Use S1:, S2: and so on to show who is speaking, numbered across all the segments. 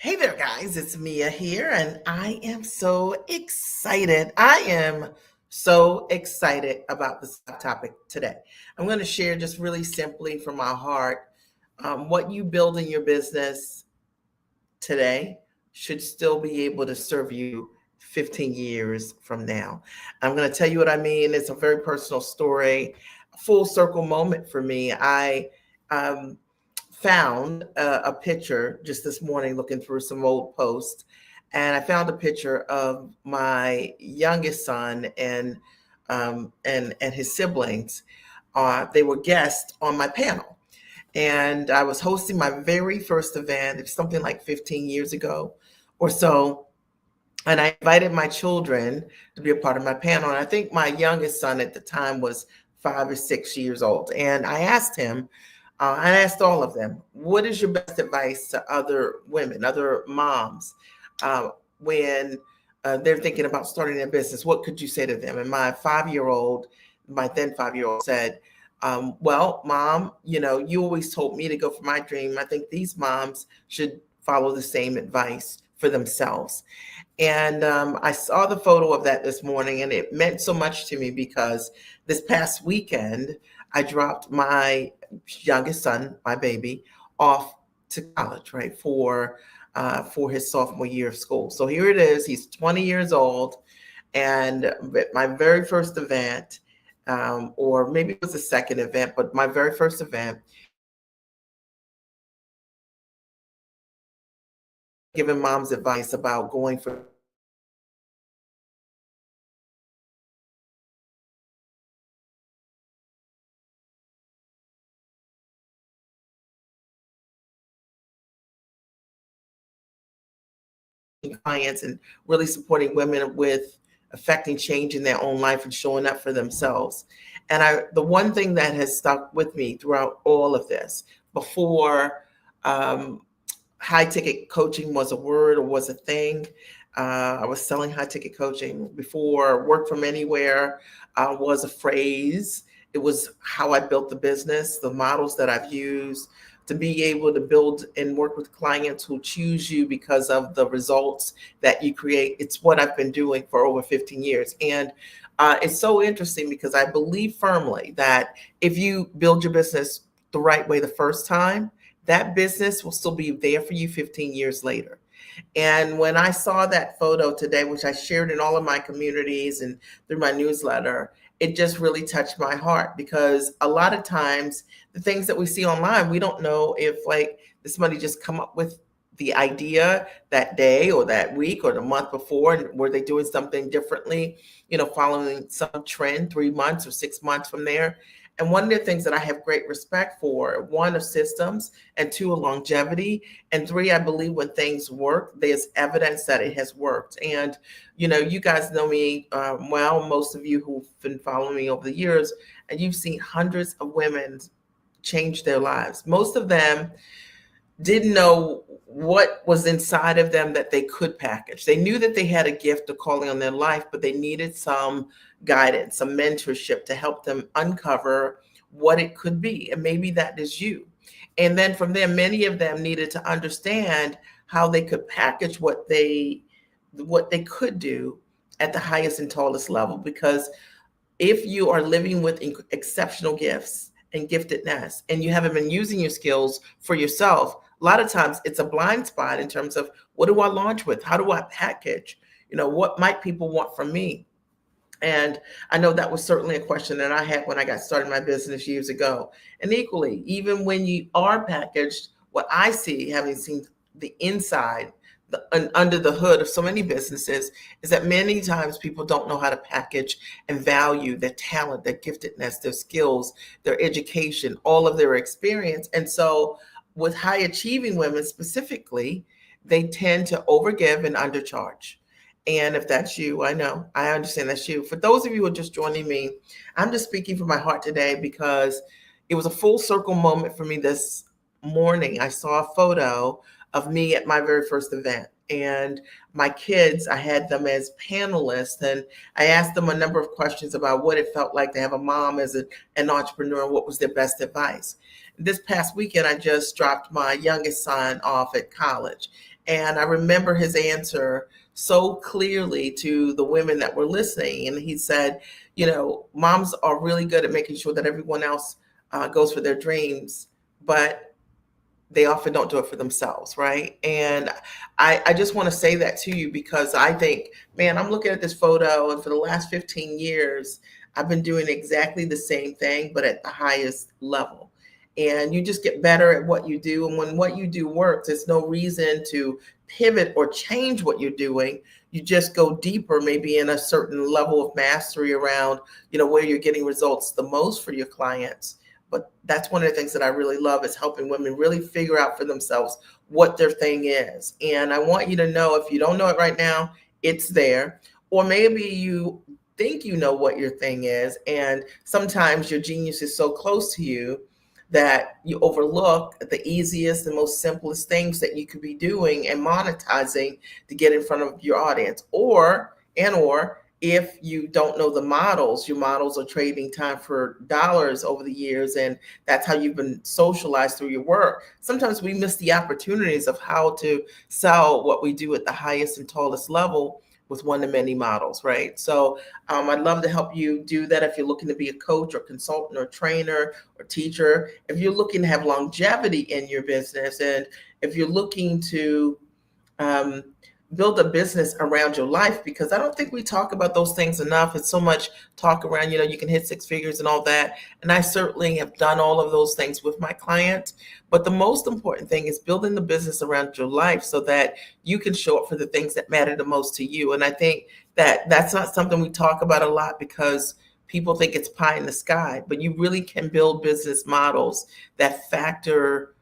S1: Hey there, guys. It's Mia here, and I am so excited. I am so excited about this topic today. I'm going to share just really simply from my heart what you build in your business today should still be able to serve you 15 years from now. I'm going to tell you what I mean. It's a very personal story, a full circle moment for me. I um, found a picture just this morning looking through some old posts, and I found a picture of my youngest son and his siblings. They were guests on my panel, and I was hosting my very first event. It's something like 15 years ago or so. And I invited my children to be a part of my panel. And I think my youngest son at the time was 5 or 6 years old. And I asked him, I asked all of them, what is your best advice to other women, other moms, when they're thinking about starting their business? What could you say to them? And my then 5 year old said, well, mom, you always told me to go for my dream. I think these moms should follow the same advice for themselves. And I saw the photo of that this morning, and it meant so much to me because this past weekend, I dropped my youngest son, my baby, off to college, right, for his sophomore year of school. So here it is. He's 20 years old, and at my very first event, or maybe it was the second event, but my very first event, giving moms advice about going for clients and really supporting women with affecting change in their own life and showing up for themselves. And the one thing that has stuck with me throughout all of this, before um, high ticket coaching was a word or was a thing, I was selling high ticket coaching. Before work from anywhere was a phrase. It was how I built the business, the models that I've used to be able to build and work with clients who choose you because of the results that you create. It's what I've been doing for over 15 years. And it's so interesting because I believe firmly that if you build your business the right way the first time, that business will still be there for you 15 years later. And when I saw that photo today, which I shared in all of my communities and through my newsletter, it just really touched my heart because a lot of times the things that we see online, we don't know if like somebody just come up with the idea that day or that week or the month before, and were they doing something differently, following some trend 3 months or 6 months from there. And one of the things that I have great respect for, one, of systems, and two, of longevity, and three, I believe when things work, there's evidence that it has worked. And, you guys know me well, most of you who've been following me over the years, and you've seen hundreds of women change their lives. Most of them didn't know what was inside of them that they could package. They knew that they had a gift, a calling on their life, but they needed some guidance, some mentorship to help them uncover what it could be. And maybe that is you. And then from there, many of them needed to understand how they could package what they could do at the highest and tallest level. Because if you are living with exceptional gifts and giftedness and you haven't been using your skills for yourself, a lot of times it's a blind spot in terms of what do I launch with? How do I package? What might people want from me? And I know that was certainly a question that I had when I got started my business years ago. And equally, even when you are packaged, what I see, having seen the inside, under the hood of so many businesses, is that many times people don't know how to package and value their talent, their giftedness, their skills, their education, all of their experience. And so with high achieving women specifically, they tend to overgive and undercharge. And if that's you, I understand that's you. For those of you who are just joining me, I'm just speaking from my heart today because it was a full circle moment for me this morning. I saw a photo of me at my very first event. And my kids, I had them as panelists, and I asked them a number of questions about what it felt like to have a mom as an entrepreneur and what was their best advice. This past weekend, I just dropped my youngest son off at college. And I remember his answer so clearly to the women that were listening. And he said, moms are really good at making sure that everyone else goes for their dreams, but they often don't do it for themselves, right? And I just want to say that to you because I think, man, I'm looking at this photo, and for the last 15 years, I've been doing exactly the same thing, but at the highest level. And you just get better at what you do. And when what you do works, there's no reason to pivot or change what you're doing. You just go deeper, maybe in a certain level of mastery around, where you're getting results the most for your clients. But that's one of the things that I really love is helping women really figure out for themselves what their thing is. And I want you to know, if you don't know it right now, it's there. Or maybe you think you know what your thing is, and sometimes your genius is so close to you that you overlook the easiest and most simplest things that you could be doing and monetizing to get in front of your audience. Or if you don't know the models, your models are trading time for dollars over the years, and that's how you've been socialized through your work. Sometimes we miss the opportunities of how to sell what we do at the highest and tallest level with one-to-many models, right? So I'd love to help you do that if you're looking to be a coach or consultant or trainer or teacher. If you're looking to have longevity in your business, and if you're looking to build a business around your life, because I don't think we talk about those things enough. It's so much talk around, you can hit six figures and all that. And I certainly have done all of those things with my clients. But the most important thing is building the business around your life so that you can show up for the things that matter the most to you. And I think that that's not something we talk about a lot because people think it's pie in the sky, but you really can build business models that factor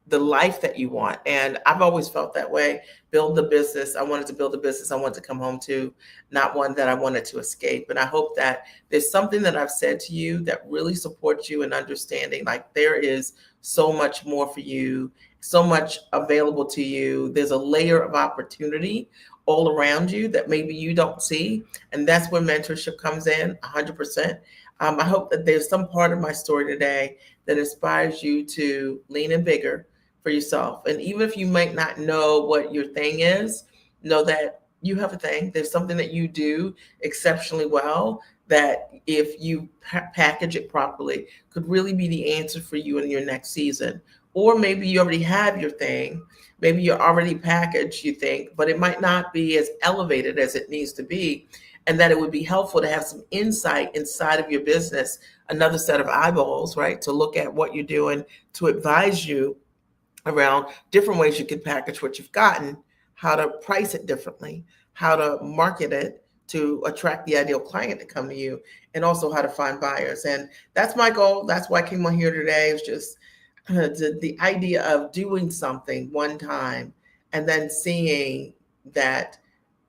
S1: the life that you want. And I've always felt that way. Build the business. I wanted to build a business I wanted to come home to, not one that I wanted to escape. And I hope that there's something that I've said to you that really supports you in understanding, like, there is so much more for you, so much available to you. There's a layer of opportunity all around you that maybe you don't see. And that's where mentorship comes in 100%. I hope that there's some part of my story today that inspires you to lean in bigger for yourself. And even if you might not know what your thing is, know that you have a thing. There's something that you do exceptionally well that if you package it properly could really be the answer for you in your next season. Or maybe you already have your thing. Maybe you're already packaged, you think, but it might not be as elevated as it needs to be. And that it would be helpful to have some insight inside of your business, another set of eyeballs, right? To look at what you're doing, to advise you around different ways you can package what you've gotten, how to price it differently, how to market it to attract the ideal client to come to you, and also how to find buyers. And that's my goal. That's why I came on here today. It's just the idea of doing something one time and then seeing that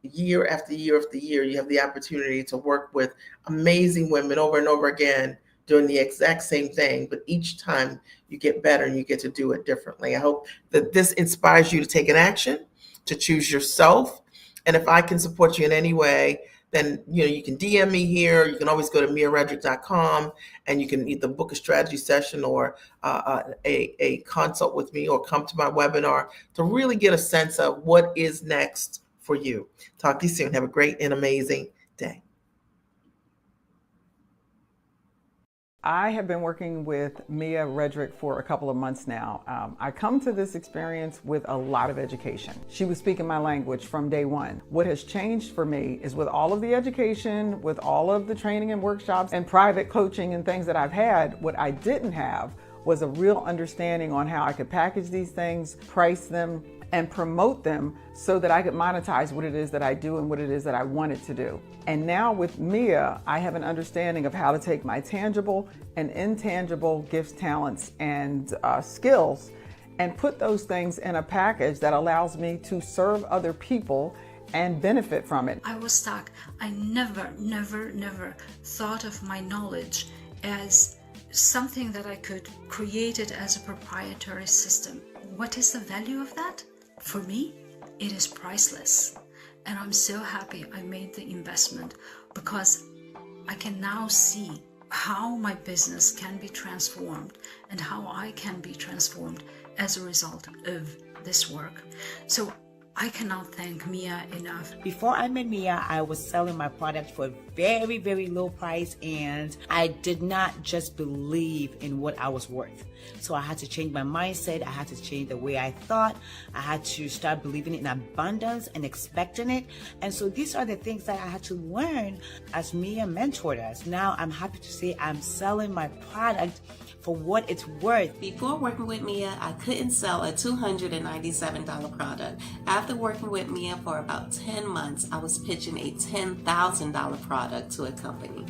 S1: year after year after year, you have the opportunity to work with amazing women over and over again doing the exact same thing, but each time you get better and you get to do it differently. I hope that this inspires you to take an action, to choose yourself. And if I can support you in any way, then you can DM me here. You can always go to miaredrick.com and you can either book a strategy session or a consult with me, or come to my webinar to really get a sense of what is next for you. Talk to you soon. Have a great and amazing day.
S2: I have been working with Mia Redrick for a couple of months now. I come to this experience with a lot of education. She was speaking my language from day one. What has changed for me is, with all of the education, with all of the training and workshops and private coaching and things that I've had, what I didn't have was a real understanding on how I could package these things, price them, and promote them so that I could monetize what it is that I do and what it is that I wanted to do. And now with Mia, I have an understanding of how to take my tangible and intangible gifts, talents, and skills and put those things in a package that allows me to serve other people and benefit from it.
S3: I was stuck. I never thought of my knowledge as something that I could create it as a proprietary system. What is the value of that? For me, it is priceless. And I'm so happy I made the investment, because I can now see how my business can be transformed and how I can be transformed as a result of this work. So I cannot thank Mia enough.
S4: Before I met Mia, I was selling my product for a very, very low price, and I did not just believe in what I was worth. So I had to change my mindset. I had to change the way I thought. I had to start believing in abundance and expecting it. And so these are the things that I had to learn as Mia mentored us. Now I'm happy to say I'm selling my product for what it's worth.
S5: Before working with Mia, I couldn't sell a $297 product. After working with Mia for about 10 months, I was pitching a $10,000 product to a company.